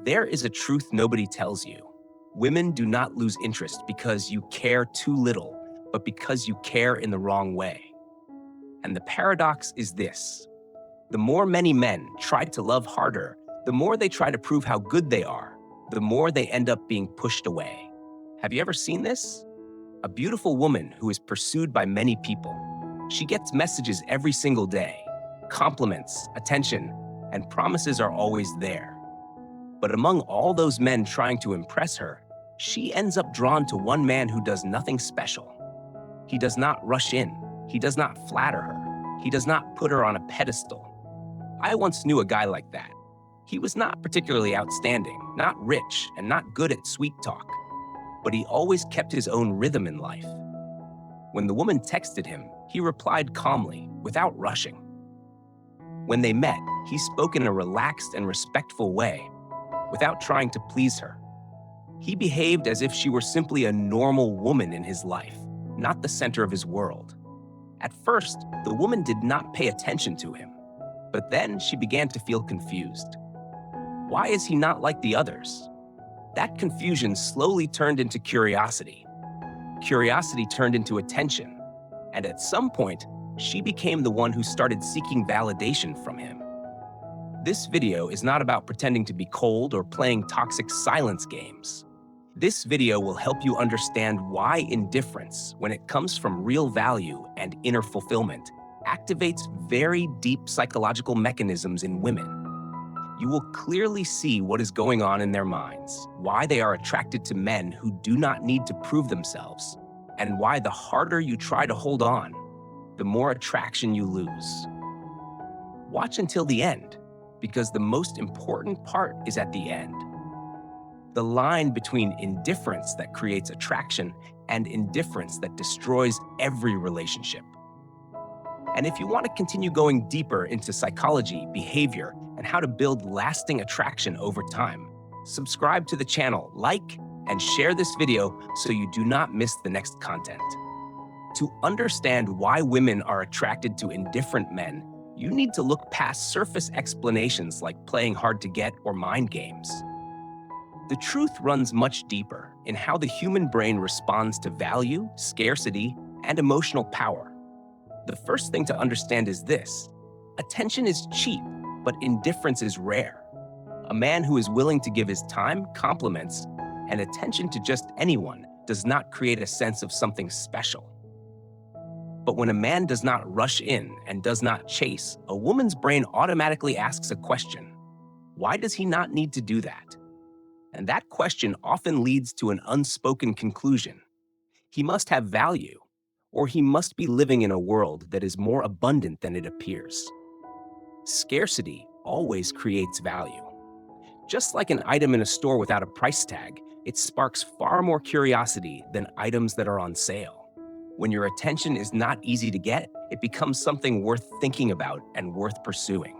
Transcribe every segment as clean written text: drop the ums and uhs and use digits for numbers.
There is a truth nobody tells you. Women do not lose interest because you care too little, but because you care in the wrong way. And the paradox is this: the more many men try to love harder, the more they try to prove how good they are, the more they end up being pushed away. Have you ever seen this? A beautiful woman who is pursued by many people. She gets messages every single day, compliments, attention, and promises are always there. But among all those men trying to impress her, she ends up drawn to one man who does nothing special. He does not rush in. He does not flatter her. He does not put her on a pedestal. I once knew a guy like that. He was not particularly outstanding, not rich, and not good at sweet talk, but he always kept his own rhythm in life. When the woman texted him, he replied calmly, without rushing. When they met, he spoke in a relaxed and respectful way, without trying to please her. He behaved as if she were simply a normal woman in his life, not the center of his world. At first, the woman did not pay attention to him, but then she began to feel confused. Why is he not like the others? That confusion slowly turned into curiosity. Curiosity turned into attention, and at some point, she became the one who started seeking validation from him. This video is not about pretending to be cold or playing toxic silence games. This video will help you understand why indifference, when it comes from real value and inner fulfillment, activates very deep psychological mechanisms in women. You will clearly see what is going on in their minds, why they are attracted to men who do not need to prove themselves, and why the harder you try to hold on, the more attraction you lose. Watch until the end, because the most important part is at the end. The line between indifference that creates attraction and indifference that destroys every relationship. And if you want to continue going deeper into psychology, behavior, and how to build lasting attraction over time, subscribe to the channel, like, and share this video so you do not miss the next content. To understand why women are attracted to indifferent men, you need to look past surface explanations like playing hard to get or mind games. The truth runs much deeper in how the human brain responds to value, scarcity, and emotional power. The first thing to understand is this: attention is cheap, but indifference is rare. A man who is willing to give his time, compliments, and attention to just anyone does not create a sense of something special. But when a man does not rush in and does not chase, a woman's brain automatically asks a question: why does he not need to do that? And that question often leads to an unspoken conclusion. He must have value, or he must be living in a world that is more abundant than it appears. Scarcity always creates value. Just like an item in a store without a price tag, it sparks far more curiosity than items that are on sale. When your attention is not easy to get, it becomes something worth thinking about and worth pursuing.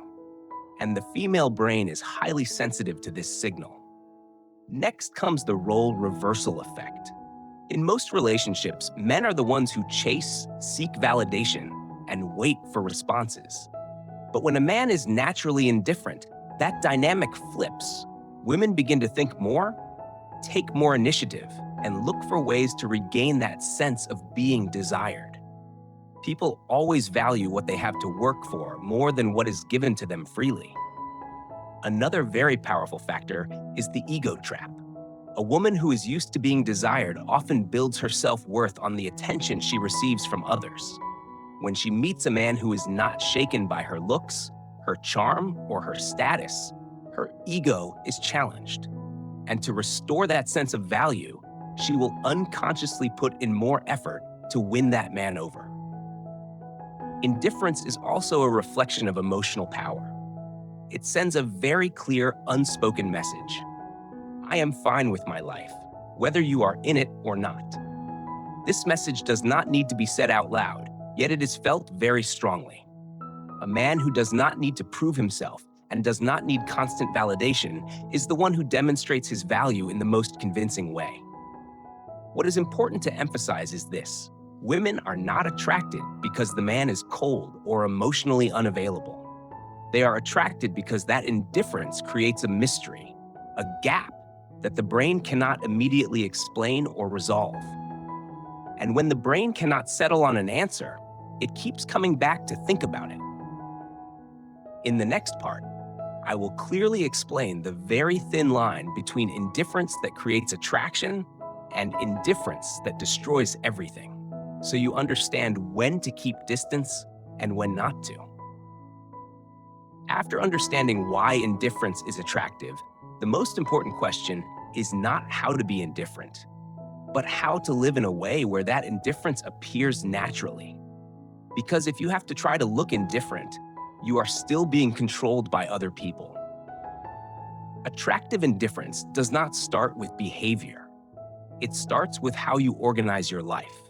And the female brain is highly sensitive to this signal. Next comes the role reversal effect. In most relationships, men are the ones who chase, seek validation, and wait for responses. But when a man is naturally indifferent, that dynamic flips. Women begin to think more, take more initiative, and look for ways to regain that sense of being desired. People always value what they have to work for more than what is given to them freely. Another very powerful factor is the ego trap. A woman who is used to being desired often builds her self-worth on the attention she receives from others. When she meets a man who is not shaken by her looks, her charm, or her status, her ego is challenged. And to restore that sense of value, she will unconsciously put in more effort to win that man over. Indifference is also a reflection of emotional power. It sends a very clear, unspoken message. I am fine with my life, whether you are in it or not. This message does not need to be said out loud, yet it is felt very strongly. A man who does not need to prove himself and does not need constant validation is the one who demonstrates his value in the most convincing way. What is important to emphasize is this: women are not attracted because the man is cold or emotionally unavailable. They are attracted because that indifference creates a mystery. a gap that the brain cannot immediately explain or resolve. And when the brain cannot settle on an answer, it keeps coming back to think about it. In the next part, I will clearly explain the very thin line between indifference that creates attraction and indifference that destroys everything, so you understand when to keep distance and when not to. After understanding why indifference is attractive, the most important question is not how to be indifferent, but how to live in a way where that indifference appears naturally. Because if you have to try to look indifferent, you are still being controlled by other people. Attractive indifference does not start with behavior. It starts with how you organize your life.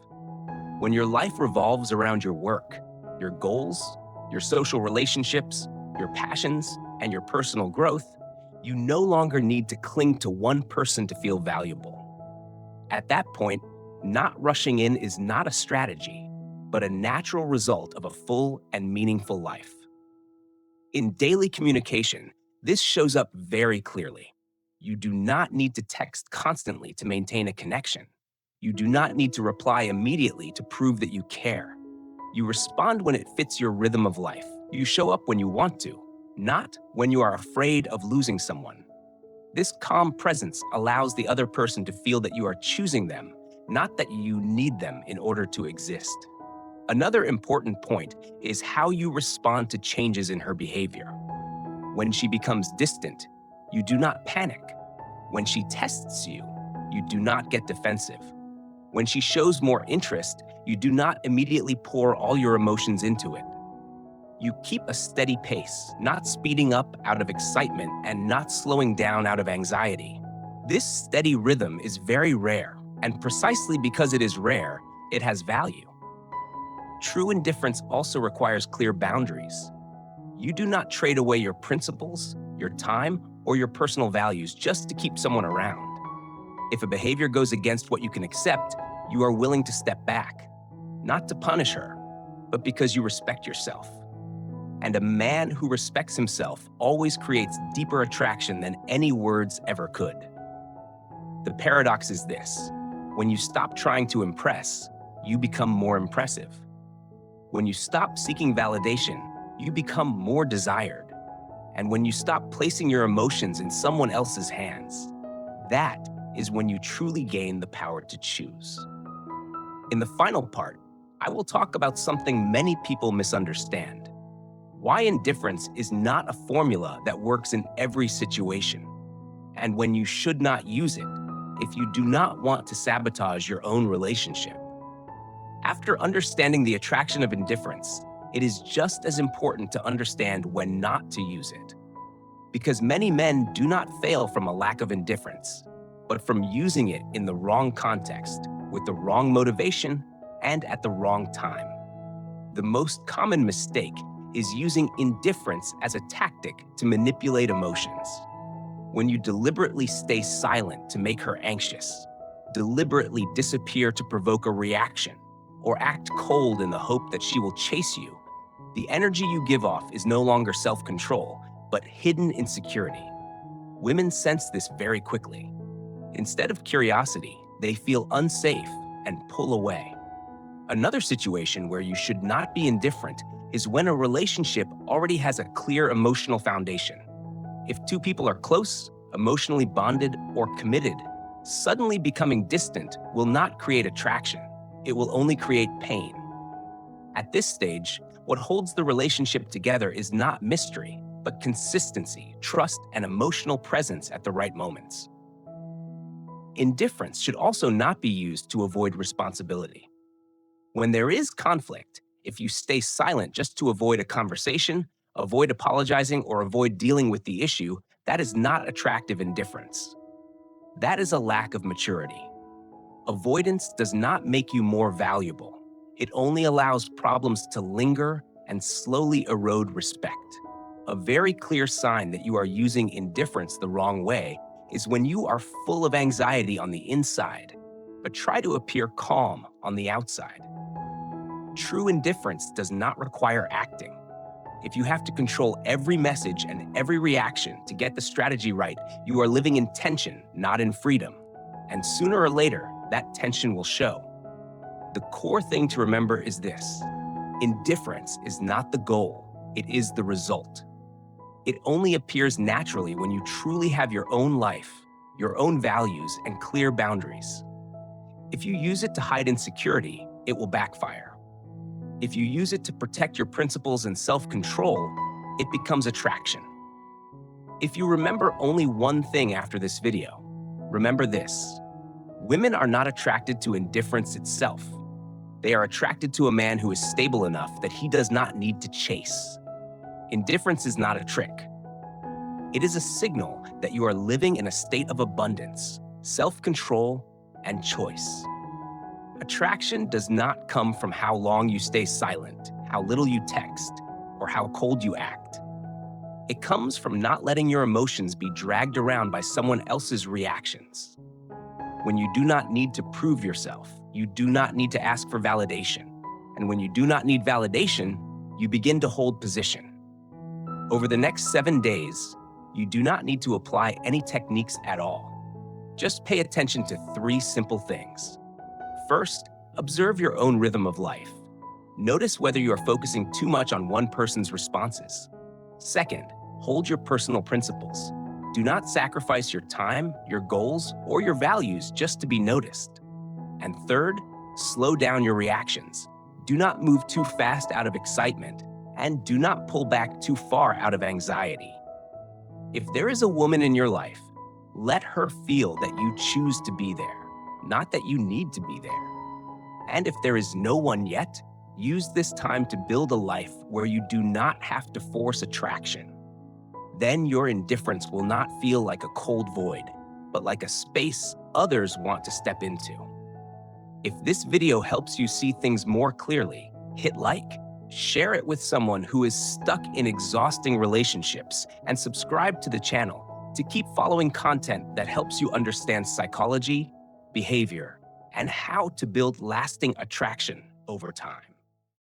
When your life revolves around your work, your goals, your social relationships, your passions, and your personal growth, you no longer need to cling to one person to feel valuable. At that point, not rushing in is not a strategy, but a natural result of a full and meaningful life. In daily communication, this shows up very clearly. You do not need to text constantly to maintain a connection. You do not need to reply immediately to prove that you care. You respond when it fits your rhythm of life. You show up when you want to, not when you are afraid of losing someone. This calm presence allows the other person to feel that you are choosing them, not that you need them in order to exist. Another important point is how you respond to changes in her behavior. When she becomes distant, you do not panic. When she tests you, you do not get defensive. When she shows more interest, you do not immediately pour all your emotions into it. You keep a steady pace, not speeding up out of excitement and not slowing down out of anxiety. This steady rhythm is very rare, and precisely because it is rare, it has value. True indifference also requires clear boundaries. You do not trade away your principles, your time, or your personal values just to keep someone around. If a behavior goes against what you can accept, you are willing to step back, not to punish her, but because you respect yourself. And a man who respects himself always creates deeper attraction than any words ever could. The paradox is this: when you stop trying to impress, you become more impressive. When you stop seeking validation, you become more desired. And when you stop placing your emotions in someone else's hands, that is when you truly gain the power to choose. In the final part, I will talk about something many people misunderstand: why indifference is not a formula that works in every situation, and when you should not use it if you do not want to sabotage your own relationship. After understanding the attraction of indifference, it is just as important to understand when not to use it. Because many men do not fail from a lack of indifference, but from using it in the wrong context, with the wrong motivation, and at the wrong time. The most common mistake is using indifference as a tactic to manipulate emotions. When you deliberately stay silent to make her anxious, deliberately disappear to provoke a reaction, or act cold in the hope that she will chase you, the energy you give off is no longer self-control, but hidden insecurity. Women sense this very quickly. Instead of curiosity, they feel unsafe and pull away. Another situation where you should not be indifferent is when a relationship already has a clear emotional foundation. If two people are close, emotionally bonded, or committed, suddenly becoming distant will not create attraction. It will only create pain. At this stage, what holds the relationship together is not mystery, but consistency, trust, and emotional presence at the right moments. Indifference should also not be used to avoid responsibility. When there is conflict, if you stay silent just to avoid a conversation, avoid apologizing, or avoid dealing with the issue, that is not attractive indifference. That is a lack of maturity. Avoidance does not make you more valuable. It only allows problems to linger and slowly erode respect. A very clear sign that you are using indifference the wrong way is when you are full of anxiety on the inside, but try to appear calm on the outside. True indifference does not require acting. If you have to control every message and every reaction to get the strategy right, you are living in tension, not in freedom. And sooner or later, that tension will show. The core thing to remember is this: indifference is not the goal, it is the result. It only appears naturally when you truly have your own life, your own values, and clear boundaries. If you use it to hide insecurity, it will backfire. If you use it to protect your principles and self-control, it becomes attraction. If you remember only one thing after this video, remember this: women are not attracted to indifference itself. They are attracted to a man who is stable enough that he does not need to chase. Indifference is not a trick. It is a signal that you are living in a state of abundance, self-control, and choice. Attraction does not come from how long you stay silent, how little you text, or how cold you act. It comes from not letting your emotions be dragged around by someone else's reactions. When you do not need to prove yourself, you do not need to ask for validation. And when you do not need validation, you begin to hold position. Over the next 7 days, you do not need to apply any techniques at all. Just pay attention to 3 simple things. First, observe your own rhythm of life. Notice whether you are focusing too much on one person's responses. Second, hold your personal principles. Do not sacrifice your time, your goals, or your values just to be noticed. And third, slow down your reactions. Do not move too fast out of excitement, and do not pull back too far out of anxiety. If there is a woman in your life, let her feel that you choose to be there, not that you need to be there. And if there is no one yet, use this time to build a life where you do not have to force attraction. Then your indifference will not feel like a cold void, but like a space others want to step into. If this video helps you see things more clearly, hit like, share it with someone who is stuck in exhausting relationships, and subscribe to the channel to keep following content that helps you understand psychology, behavior, and how to build lasting attraction over time.